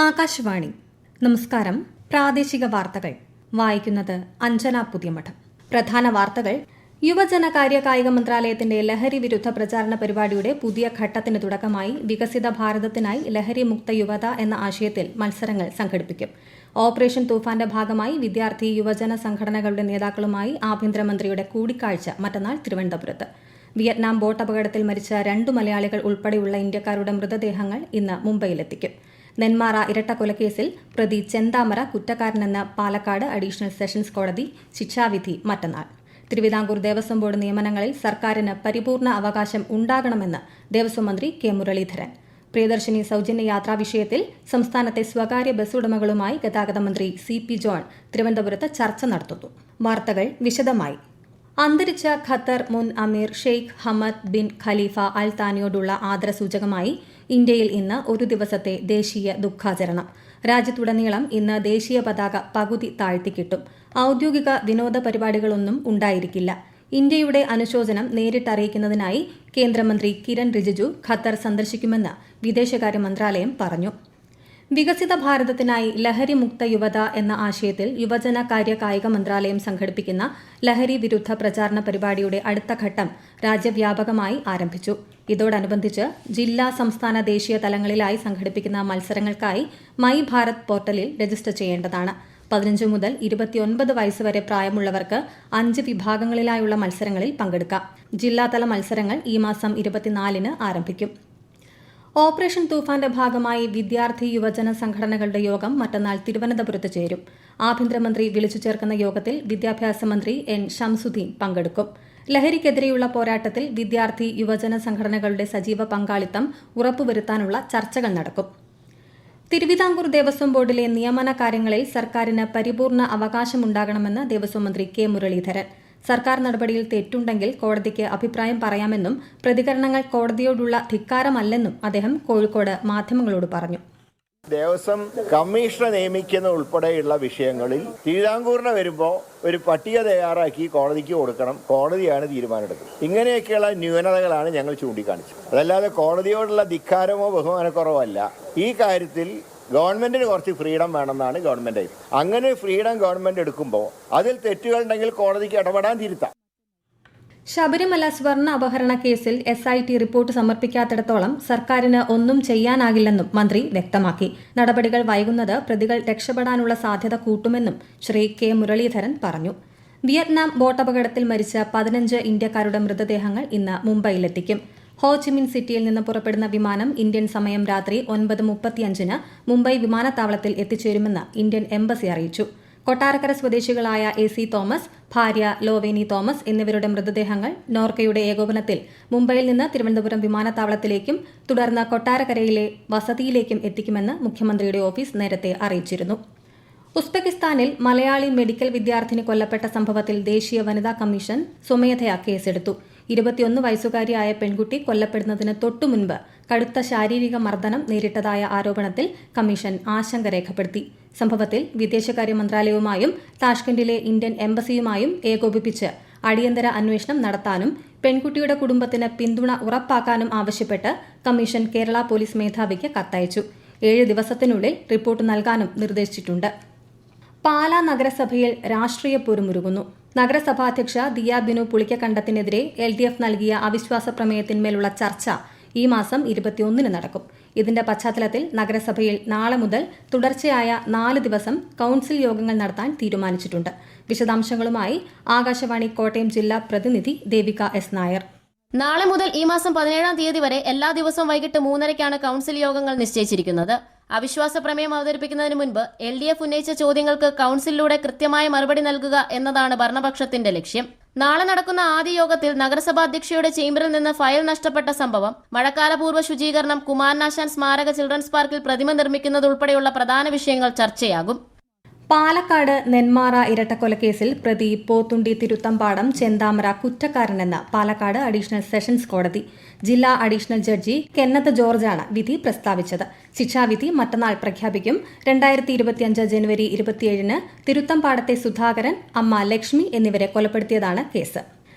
ആകാശവാണി. നമസ്കാരം. പ്രാദേശിക വാർത്തകൾ വായിക്കുന്നത് അഞ്ജന പുതിയമഠം. പ്രധാന വാർത്തകൾ. യുവജനകാര്യ കായിക മന്ത്രാലയത്തിന്റെ ലഹരി വിരുദ്ധ പ്രചാരണ പരിപാടിയുടെ പുതിയ ഘട്ടത്തിന് തുടക്കമായി വികസിത ഭാരതത്തിനായി ലഹരി മുക്ത യുവത എന്ന ആശയത്തിൽ മത്സരങ്ങൾ സംഘടിപ്പിക്കും. ഓപ്പറേഷൻ തൂഫാന്റെ ഭാഗമായി വിദ്യാർത്ഥി യുവജന സംഘടനകളുടെ നേതാക്കളുമായി ആഭ്യന്തരമന്ത്രിയുടെ കൂടിക്കാഴ്ച മറ്റന്നാൾ തിരുവനന്തപുരത്ത്. വിയറ്റ്നാം ബോട്ട് അപകടത്തിൽ മരിച്ച 2 മലയാളികൾ ഉൾപ്പെടെയുള്ള ഇന്ത്യക്കാരുടെ മൃതദേഹങ്ങൾ ഇന്ന് മുംബൈയിലെത്തിക്കും. നെന്മാറ ഇരട്ടക്കൊലക്കേസിൽ പ്രതി ചെന്താമര കുറ്റക്കാരനെന്ന് പാലക്കാട് അഡീഷണൽ സെഷൻസ് കോടതി ശിക്ഷാവിധി മറ്റന്നാൾ. തിരുവിതാംകൂർ ദേവസ്വം ബോർഡ് നിയമനങ്ങളിൽ സർക്കാരിന് പരിപൂർണ അവകാശം ഉണ്ടാകണമെന്ന് ദേവസ്വം മന്ത്രി കെ മുരളീധരൻ. പ്രിയദർശിനി സൌജന്യ യാത്രാ വിഷയത്തിൽ സംസ്ഥാനത്തെ സ്വകാര്യ ബസ് ഉടമകളുമായി ഗതാഗത മന്ത്രി CP ജോൺ തിരുവനന്തപുരത്ത് ചർച്ച നടത്തുന്നു. വാർത്തകൾ വിശദമായി. അന്തരിച്ച ഖത്തർ മുൻ അമീർ ഷെയ്ഖ് ഹമദ് ബിൻ ഖലീഫ അൽ താനിയോടുള്ള ആദരസൂചകമായി ഇന്ത്യയിൽ ഇന്ന് ഒരു ദിവസത്തെ ദേശീയ ദുഃഖാചരണം. രാജ്യത്തുടനീളം ഇന്ന് ദേശീയ പതാക പകുതി താഴ്ത്തിക്കിട്ടും. ഔദ്യോഗിക വിനോദ പരിപാടികളൊന്നും ഉണ്ടായിരിക്കില്ല. ഇന്ത്യയുടെ അനുശോചനം നേരിട്ടറിയിക്കുന്നതിനായി കേന്ദ്രമന്ത്രി കിരൺ റിജിജു ഖത്തർ സന്ദർശിക്കുമെന്ന് വിദേശകാര്യ മന്ത്രാലയം പറഞ്ഞു. വികസിത ഭാരതത്തിനായി ലഹരി മുക്ത യുവത എന്ന ആശയത്തിൽ യുവജന കാര്യ കായിക മന്ത്രാലയം സംഘടിപ്പിക്കുന്ന ലഹരി വിരുദ്ധ പ്രചാരണ പരിപാടിയുടെ അടുത്ത ഘട്ടം രാജ്യവ്യാപകമായി ആരംഭിച്ചു. ഇതോടനുബന്ധിച്ച് ജില്ലാ, സംസ്ഥാന, ദേശീയ തലങ്ങളിലായി സംഘടിപ്പിക്കുന്ന മത്സരങ്ങൾക്കായി മൈ ഭാരത് പോർട്ടലിൽ രജിസ്റ്റർ ചെയ്യേണ്ടതാണ്. 15 മുതൽ 29 വയസ്സ് വരെ പ്രായമുള്ളവർക്ക് 5 വിഭാഗങ്ങളിലായുള്ള മത്സരങ്ങളിൽ പങ്കെടുക്കാം. ജില്ലാതല മത്സരങ്ങൾ ഈ മാസം 24-ന് ആരംഭിക്കും. ഓപ്പറേഷൻ തൂഫാന്റെ ഭാഗമായി വിദ്യാർത്ഥി യുവജന സംഘടനകളുടെ യോഗം മറ്റന്നാൾ തിരുവനന്തപുരത്ത് ചേരും. ആഭ്യന്തരമന്ത്രി വിളിച്ചു ചേർക്കുന്ന യോഗത്തിൽ വിദ്യാഭ്യാസ മന്ത്രി N ഷംസുദ്ദീൻ പങ്കെടുക്കും. ലഹരിക്കെതിരെയുള്ള പോരാട്ടത്തിൽ വിദ്യാർത്ഥി യുവജന സംഘടനകളുടെ സജീവ പങ്കാളിത്തം ഉറപ്പുവരുത്താനുള്ള ചർച്ചകൾ നടക്കും. തിരുവിതാംകൂർ ദേവസ്വം ബോർഡിലെ നിയമന കാര്യങ്ങളിൽ സർക്കാരിന് പരിപൂർണ അവകാശമുണ്ടാകണമെന്ന് ദേവസ്വം മന്ത്രി കെ മുരളീധരൻ. സർക്കാർ നടപടിയിൽ തെറ്റുണ്ടെങ്കിൽ കോടതിക്ക് അഭിപ്രായം പറയാമെന്നും പ്രതികരണങ്ങൾ കോടതിയോടുള്ള ധിക്കാരമല്ലെന്നും അദ്ദേഹം കോഴിക്കോട് മാധ്യമങ്ങളോട് പറഞ്ഞു. ദേവസ്വം കമ്മീഷണർ നിയമിക്കുന്ന ഉൾപ്പെടെയുള്ള വിഷയങ്ങളിൽ തിരുവിതാംകൂറിന് വരുമ്പോൾ ഒരു പട്ടിക തയ്യാറാക്കി കോടതിക്ക് കൊടുക്കണം. കോടതിയാണ് തീരുമാനമെടുക്കുന്നത്. ഇങ്ങനെയൊക്കെയുള്ള ന്യൂനതകളാണ് ഞങ്ങൾ ചൂണ്ടിക്കാണിച്ചത്. അതല്ലാതെ കോടതിയോടുള്ള ധിക്കാരമോ ബഹുമാനക്കുറവോ അല്ല. ഈ കാര്യത്തിൽ ഗവൺമെന്റിന് കുറച്ച് ഫ്രീഡം വേണമെന്നാണ് ഗവൺമെന്റ്. അങ്ങനെ ഫ്രീഡം ഗവൺമെന്റ് എടുക്കുമ്പോൾ അതിൽ തെറ്റുകളുണ്ടെങ്കിൽ കോടതിക്ക് ഇടപെടാൻ തിരുത്താം. ശബരിമല സ്വർണ്ണ അപഹരണ കേസിൽ SIT റിപ്പോർട്ട് സമർപ്പിക്കാത്തിടത്തോളം സർക്കാരിന് ഒന്നും ചെയ്യാനാകില്ലെന്നും മന്ത്രി വ്യക്തമാക്കി. നടപടികൾ വൈകുന്നത് പ്രതികൾ രക്ഷപ്പെടാനുള്ള സാധ്യത കൂട്ടുമെന്നും ശ്രീ കെ മുരളീധരൻ പറഞ്ഞു. വിയറ്റ്നാം ബോട്ടപകടത്തിൽ മരിച്ച 15 ഇന്ത്യക്കാരുടെ മൃതദേഹങ്ങൾ ഇന്ന് മുംബൈയിലെത്തിക്കും. ഹോച്ചിമിൻ സിറ്റിയിൽ നിന്ന് പുറപ്പെടുന്ന വിമാനം ഇന്ത്യൻ സമയം രാത്രി 9:35-ന് മുംബൈ വിമാനത്താവളത്തിൽ എത്തിച്ചേരുമെന്ന് ഇന്ത്യൻ എംബസി അറിയിച്ചു. കൊട്ടാരക്കര സ്വദേശികളായ AC തോമസ്, ഭാര്യ ലോവേനി തോമസ് എന്നിവരുടെ മൃതദേഹങ്ങൾ നോർക്കയുടെ ഏകോപനത്തിൽ മുംബൈയിൽ നിന്ന് തിരുവനന്തപുരം വിമാനത്താവളത്തിലേക്കും തുടർന്ന് കൊട്ടാരക്കരയിലെ വസതിയിലേക്കും എത്തിക്കുമെന്ന് മുഖ്യമന്ത്രിയുടെ ഓഫീസ് നേരത്തെ അറിയിച്ചിരുന്നു. ഉസ്ബെക്കിസ്ഥാനിൽ മലയാളി മെഡിക്കൽ വിദ്യാർത്ഥിനി കൊല്ലപ്പെട്ട സംഭവത്തിൽ ദേശീയ വനിതാ കമ്മീഷൻ സ്വമേധയാ കേസെടുത്തു. 21 വയസ്സുകാരിയായ പെൺകുട്ടി കൊല്ലപ്പെടുന്നതിന് തൊട്ടുമുൻപ് കടുത്ത ശാരീരിക മർദ്ദനം നേരിട്ടതായ ആരോപണത്തിൽ കമ്മീഷൻ ആശങ്ക രേഖപ്പെടുത്തി. സംഭവത്തിൽ വിദേശകാര്യ മന്ത്രാലയവുമായും താഷ്കന്റിലെ ഇന്ത്യൻ എംബസിയുമായും ഏകോപിപ്പിച്ച് അടിയന്തര അന്വേഷണം നടത്താനും പെൺകുട്ടിയുടെ കുടുംബത്തിന് പിന്തുണ ഉറപ്പാക്കാനും ആവശ്യപ്പെട്ട് കമ്മീഷൻ കേരള പോലീസ് മേധാവിക്ക് കത്തയച്ചു. 7 ദിവസത്തിനുള്ളിൽ റിപ്പോർട്ട് നൽകാനും നിർദ്ദേശിച്ചിട്ടുണ്ട്. പാലാ നഗരസഭയിൽ രാഷ്ട്രീയ പോരുമുറുകുന്നു. നഗരസഭാധ്യക്ഷ ദിയ ബിനു പുളിക്കക്കണ്ടത്തിനെതിരെ LDF നൽകിയ അവിശ്വാസ പ്രമേയത്തിന്മേലുള്ള ചർച്ച ഈ മാസം 21-ന് നടക്കും. ഇതിന്റെ പശ്ചാത്തലത്തിൽ നഗരസഭയിൽ നാളെ മുതൽ തുടർച്ചയായ 4 ദിവസം കൌൺസിൽ യോഗങ്ങൾ നടത്താൻ തീരുമാനിച്ചിട്ടുണ്ട്. വിശദാംശങ്ങളുമായി ആകാശവാണി കോട്ടയം ജില്ലാ പ്രതിനിധി ദേവിക S നായർ. നാളെ മുതൽ ഈ മാസം 17-ാം തീയതി വരെ എല്ലാ ദിവസവും വൈകിട്ട് 3:30-ക്കാണ് കൌൺസിൽ യോഗങ്ങൾ നിശ്ചയിച്ചിരിക്കുന്നത്. അവിശ്വാസ പ്രമേയം അവതരിപ്പിക്കുന്നതിന് മുൻപ് LDF ഉന്നയിച്ച ചോദ്യങ്ങൾക്ക് കൌൺസിലിലൂടെ കൃത്യമായ മറുപടി നൽകുക എന്നതാണ് ഭരണപക്ഷത്തിന്റെ ലക്ഷ്യം. നാളെ നടക്കുന്ന ആദ്യ യോഗത്തിൽ നഗരസഭാ അധ്യക്ഷയുടെ ചേംബറിൽ നിന്ന് ഫയൽ നഷ്ടപ്പെട്ട സംഭവം, മഴക്കാലപൂർവ്വ ശുചീകരണം, കുമാരനാശാൻ സ്മാരക ചിൽഡ്രൻസ് പാർക്കിൽ പ്രതിമ നിർമ്മിക്കുന്നതുൾപ്പെടെയുള്ള പ്രധാന വിഷയങ്ങൾ ചർച്ചയാകും. പാലക്കാട് നെന്മാറ ഇരട്ടക്കൊലക്കേസിൽ പ്രതി പോത്തുണ്ടി തിരുത്തമ്പാടം ചെന്താമര കുറ്റക്കാരനെന്ന് പാലക്കാട് അഡീഷണൽ സെഷൻസ് കോടതി. ജില്ലാ അഡീഷണൽ ജഡ്ജി കെന്നത്ത് ജോർജാണ് വിധി പ്രസ്താവിച്ചത്. ശിക്ഷാവിധി മറ്റന്നാൾ പ്രഖ്യാപിക്കും. 2025 ജനുവരി 27-ന് തിരുത്തമ്പാടത്തെ സുധാകരൻ, അമ്മ ലക്ഷ്മി എന്നിവരെ കൊലപ്പെടുത്തിയതാണ് കേസ്.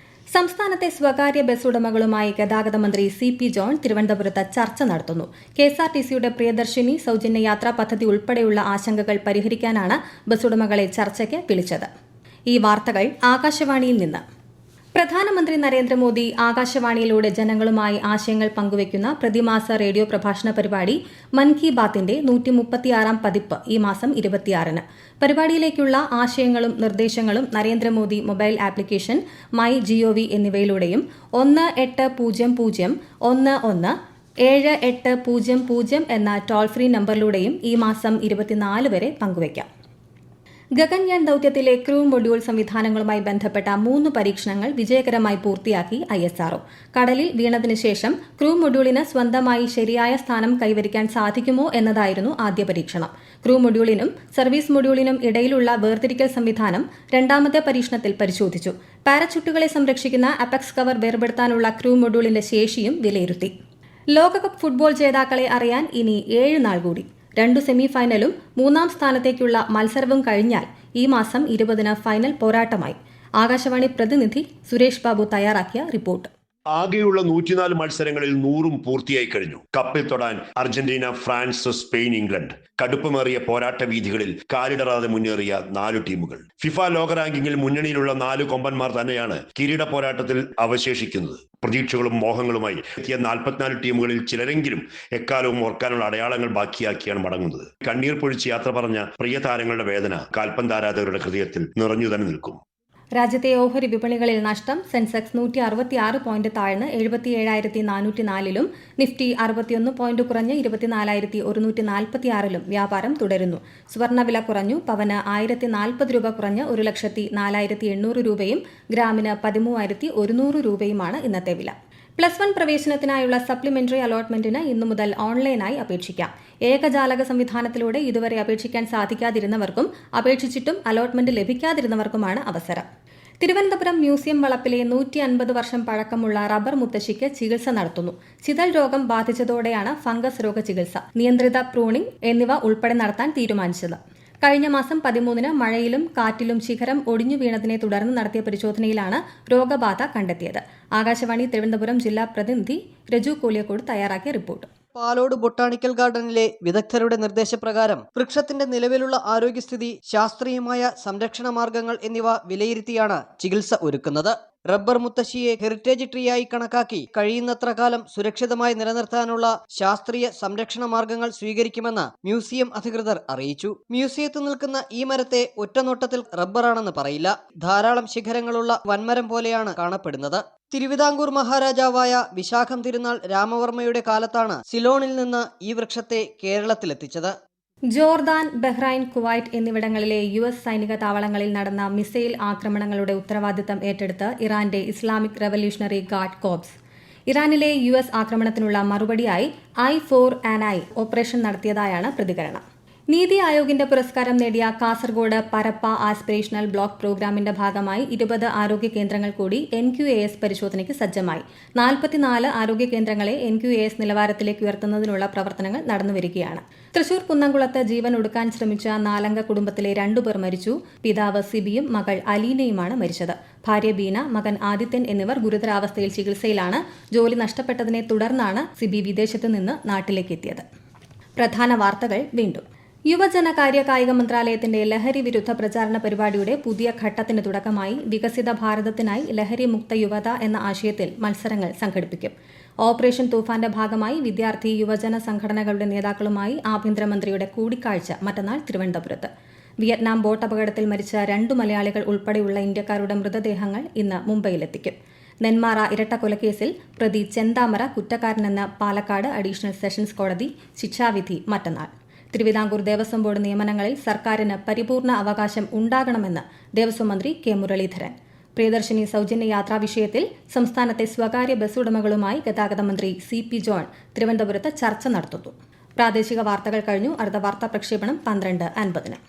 സംസ്ഥാനത്തെ സ്വകാര്യ ബസ് ഉടമകളുമായി ഗതാഗത മന്ത്രി CP ജോൺ തിരുവനന്തപുരത്ത് ചർച്ച നടത്തുന്നു. KSRTCയുടെ പ്രിയദർശിനി സൌജന്യ യാത്രാ പദ്ധതി ഉൾപ്പെടെയുള്ള ആശങ്കകൾ പരിഹരിക്കാനാണ് ബസ് ഉടമകളെ ചർച്ചയ്ക്ക് വിളിച്ചത്. ഈ വാർത്തകൾ ആകാശവാണിയിൽ നിന്ന്. പ്രധാനമന്ത്രി നരേന്ദ്രമോദി ആകാശവാണിയിലൂടെ ജനങ്ങളുമായി ആശയങ്ങൾ പങ്കുവയ്ക്കുന്ന പ്രതിമാസ റേഡിയോ പ്രഭാഷണ പരിപാടി മൻ കി ബാത്തിന്റെ 136ാം പതിപ്പ് ഈ മാസം 26-ന്. പരിപാടിയിലേക്കുള്ള ആശയങ്ങളും നിർദ്ദേശങ്ങളും നരേന്ദ്രമോദി മൊബൈൽ ആപ്ലിക്കേഷൻ MyGov എന്നിവയിലൂടെയും 1800117800 എന്ന ടോൾ ഫ്രീ നമ്പറിലൂടെയും ഈ മാസം 24 വരെ പങ്കുവയ്ക്കാം. ഗഗൻയാൻ ദൌത്യത്തിലെ ക്രൂ മൊഡ്യൂൾ സംവിധാനങ്ങളുമായി ബന്ധപ്പെട്ട 3 പരീക്ഷണങ്ങൾ വിജയകരമായി പൂർത്തിയാക്കി ISRO. കടലിൽ വീണതിനു ശേഷം ക്രൂ മൊഡ്യൂളിന് സ്വന്തമായി ശരിയായ സ്ഥാനം കൈവരിക്കാൻ സാധിക്കുമോ എന്നതായിരുന്നു ആദ്യ പരീക്ഷണം. ക്രൂ മൊഡ്യൂളിനും സർവീസ് മൊഡ്യൂളിനും ഇടയിലുള്ള വേർതിരിക്കൽ സംവിധാനം രണ്ടാമത്തെ പരീക്ഷണത്തിൽ പരിശോധിച്ചു. പാരച്യൂട്ടുകളെ സംരക്ഷിക്കുന്ന അപെക്സ് കവർ വേർപെടുത്താനുള്ള ക്രൂ മൊഡ്യൂളിന്റെ ശേഷിയും വിലയിരുത്തി. ലോകകപ്പ് ഫുട്ബോൾ ജേതാക്കളെ അറിയാൻ ഇനി 7 നാൾ കൂടി. 2 സെമി ഫൈനലും 3ാം സ്ഥാനത്തേക്കുള്ള മത്സരവും കഴിഞ്ഞാൽ ഈ മാസം 20-ന് ഫൈനൽ പോരാട്ടമായി. ആകാശവാണി പ്രതിനിധി സുരേഷ് ബാബു തയ്യാറാക്കിയ റിപ്പോർട്ട്. ആകെയുള്ള 104 മത്സരങ്ങളിൽ 100ഉം പൂർത്തിയായി കഴിഞ്ഞു. കപ്പിൽ തൊടാൻ അർജന്റീന, ഫ്രാൻസ്, സ്പെയിൻ, ഇംഗ്ലണ്ട് കടുപ്പമേറിയ പോരാട്ട വീഥികളിൽ കാലിടറാതെ മുന്നേറിയ 4 ടീമുകൾ. ഫിഫ ലോക റാങ്കിങ്ങിൽ മുന്നണിയിലുള്ള 4 കൊമ്പന്മാർ തന്നെയാണ് കിരീട പോരാട്ടത്തിൽ അവശേഷിക്കുന്നത്. പ്രതീക്ഷകളും മോഹങ്ങളുമായി എത്തിയ 44 ടീമുകളിൽ ചിലരെങ്കിലും എക്കാലവും ഓർക്കാനുള്ള അടയാളങ്ങൾ ബാക്കിയാക്കിയാണ് മടങ്ങുന്നത്. കണ്ണീർ പൊഴിച്ച് യാത്ര പറഞ്ഞ പ്രിയ താരങ്ങളുടെ വേദന കാൽപന്ത് ആരാധകരുടെ ഹൃദയത്തിൽ നിറഞ്ഞു തന്നെ നിൽക്കും. രാജ്യത്തെ ഓഹരി വിപണികളിൽ നഷ്ടം. സെൻസെക്സ് 166 പോയിന്റ് താഴ്ന്ന് 77,404-ലും നിഫ്റ്റി 61 പോയിന്റ് കുറഞ്ഞ് 24,146-ലും വ്യാപാരം തുടരുന്നു. സ്വർണ്ണവില കുറഞ്ഞു. പവന് 1,040 രൂപ കുറഞ്ഞ് 1,04,800 രൂപയും ഗ്രാമിന് 13,100 രൂപയുമാണ് ഇന്നത്തെ വില. +1 പ്രവേശനത്തിനായുള്ള സപ്ലിമെന്ററി അലോട്ട്മെന്റിന് ഇന്നു മുതൽ ഓൺലൈനായി അപേക്ഷിക്കാം. ഏകജാലക സംവിധാനത്തിലൂടെ ഇതുവരെ അപേക്ഷിക്കാൻ സാധിക്കാതിരുന്നവർക്കും അപേക്ഷിച്ചിട്ടും അലോട്ട്മെന്റ് ലഭിക്കാതിരുന്നവർക്കുമാണ് അവസരം. തിരുവനന്തപുരം മ്യൂസിയം വളപ്പിലെ 150 വർഷം പഴക്കമുള്ള റബ്ബർ മുത്തശ്ശിക്ക് ചികിത്സ നടത്തുന്നു. ചിതൽ രോഗം ബാധിച്ചതോടെയാണ് ഫംഗസ് രോഗ ചികിത്സ, നിയന്ത്രിത പ്രൂണിംഗ് എന്നിവ ഉൾപ്പെടെ നടത്താൻ തീരുമാനിച്ചത്. കഴിഞ്ഞ മാസം 13-ന് മഴയിലും കാറ്റിലും ശിഖരം ഒടിഞ്ഞു വീണതിനെ തുടർന്ന് നടത്തിയ പരിശോധനയിലാണ് രോഗബാധ കണ്ടെത്തിയത്. ആകാശവാണി തിരുവനന്തപുരം ജില്ലാ പ്രതിനിധി രജു കോലിയക്കോട് തയ്യാറാക്കിയ റിപ്പോർട്ട്. പാലോട് ബൊട്ടാണിക്കൽ ഗാർഡനിലെ വിദഗ്ധരുടെ നിർദ്ദേശപ്രകാരം വൃക്ഷത്തിന്റെ നിലവിലുള്ള ആരോഗ്യസ്ഥിതി, ശാസ്ത്രീയമായ സംരക്ഷണ മാർഗങ്ങൾ എന്നിവ വിലയിരുത്തിയാണ് ചികിത്സ ഒരുക്കുന്നത്. റബ്ബർ മുത്തശ്ശിയെ ഹെറിറ്റേജ് ട്രീയായി കണക്കാക്കി കഴിയുന്നത്ര കാലം സുരക്ഷിതമായി നിലനിർത്താനുള്ള ശാസ്ത്രീയ സംരക്ഷണ മാർഗങ്ങൾ സ്വീകരിക്കുമെന്ന് മ്യൂസിയം അധികൃതർ അറിയിച്ചു. മ്യൂസിയത്തിൽ നിൽക്കുന്ന ഈ മരത്തെ ഒറ്റനോട്ടത്തിൽ റബ്ബറാണെന്ന് പറയില്ല. ധാരാളം ശിഖരങ്ങളുള്ള വൻമരം പോലെയാണ് കാണപ്പെടുന്നത്. തിരുവിതാംകൂർ മഹാരാജാവായ വിശാഖം തിരുനാൾ രാമവർമ്മയുടെ കാലത്താണ് സിലോണിൽ നിന്ന് ഈ വൃക്ഷത്തെ കേരളത്തിലെത്തിച്ചത്. ജോർദാൻ, ബഹ്റൈൻ, കുവൈറ്റ് എന്നിവിടങ്ങളിലെ US സൈനിക താവളങ്ങളിൽ നടന്ന മിസൈൽ ആക്രമണങ്ങളുടെ ഉത്തരവാദിത്തം ഏറ്റെടുത്ത് ഇറാന്റെ ഇസ്ലാമിക് റവല്യൂഷണറി ഗാർഡ് കോർപ്സ്. ഇറാനിലെ US ആക്രമണത്തിനുള്ള മറുപടിയായി I4ANI ഓപ്പറേഷൻ നടത്തിയതായാണ് പ്രതികരണം. നീതി ആയോഗിന്റെ പുരസ്കാരം നേടിയ കാസർഗോഡ് പരപ്പ ആസ്പിറേഷണൽ ബ്ലോക്ക് പ്രോഗ്രാമിന്റെ ഭാഗമായി 20 ആരോഗ്യ കേന്ദ്രങ്ങൾ കൂടി NQAS പരിശോധനയ്ക്ക് സജ്ജമായി. 44 ആരോഗ്യ കേന്ദ്രങ്ങളെ NQAS നിലവാരത്തിലേക്ക് ഉയർത്തുന്നതിനുള്ള പ്രവർത്തനങ്ങൾ നടന്നുവരികയാണ്. തൃശൂർ കുന്നംകുളത്ത് ജീവൻ ഒടുക്കാൻ ശ്രമിച്ച 4-അംഗ കുടുംബത്തിലെ 2 പേർ മരിച്ചു. പിതാവ് സിബിയും മകൾ അലീനയുമാണ് മരിച്ചത്. ഭാര്യ ബീന, മകൻ ആദിത്യൻ എന്നിവർ ഗുരുതരാവസ്ഥയിൽ ചികിത്സയിലാണ്. ജോലി നഷ്ടപ്പെട്ടതിനെ തുടർന്നാണ് സിബി വിദേശത്ത് നിന്ന് നാട്ടിലേക്ക് എത്തിയത്. പ്രധാന വാർത്തകൾ വീണ്ടും. യുവജനകാര്യ കായിക മന്ത്രാലയത്തിന്റെ ലഹരി വിരുദ്ധ പ്രചാരണ പരിപാടിയുടെ പുതിയ ഘട്ടത്തിന് തുടക്കമായി വികസിത ഭാരതത്തിനായി ലഹരി മുക്ത യുവത എന്ന ആശയത്തിൽ മത്സരങ്ങൾ സംഘടിപ്പിക്കും. ഓപ്പറേഷൻ തൂഫാന്റെ ഭാഗമായി വിദ്യാർത്ഥി യുവജന സംഘടനകളുടെ നേതാക്കളുമായി ആഭ്യന്തരമന്ത്രിയുടെ കൂടിക്കാഴ്ച മറ്റന്നാൾ തിരുവനന്തപുരത്ത്. വിയറ്റ്നാം ബോട്ട് അപകടത്തിൽ മരിച്ച 2 മലയാളികൾ ഉൾപ്പെടെയുള്ള ഇന്ത്യക്കാരുടെ മൃതദേഹങ്ങൾ ഇന്ന് മുംബൈയിലെത്തിക്കും. നെന്മാറ ഇരട്ടക്കൊലക്കേസിൽ പ്രതി ചെന്താമര കുറ്റക്കാരനെന്ന് പാലക്കാട് അഡീഷണൽ സെഷൻസ് കോടതി. ശിക്ഷാവിധി മറ്റന്നാൾ. തിരുവിതാംകൂർ ദേവസ്വം ബോർഡ് നിയമനങ്ങളിൽ സർക്കാരിന് പരിപൂർണ അവകാശം ഉണ്ടാകണമെന്ന് ദേവസ്വം മന്ത്രി കെ മുരളീധരൻ. പ്രിയദർശിനി സൌജന്യ യാത്രാ വിഷയത്തിൽ സംസ്ഥാനത്തെ സ്വകാര്യ ബസ് ഉടമകളുമായി ഗതാഗത മന്ത്രി CP ജോൺ തിരുവനന്തപുരത്ത് ചർച്ച നടത്തുന്നു. പ്രാദേശിക വാർത്തകൾ കഴിഞ്ഞു. അടുത്ത വാർത്താ പ്രക്ഷേപണം 12:50.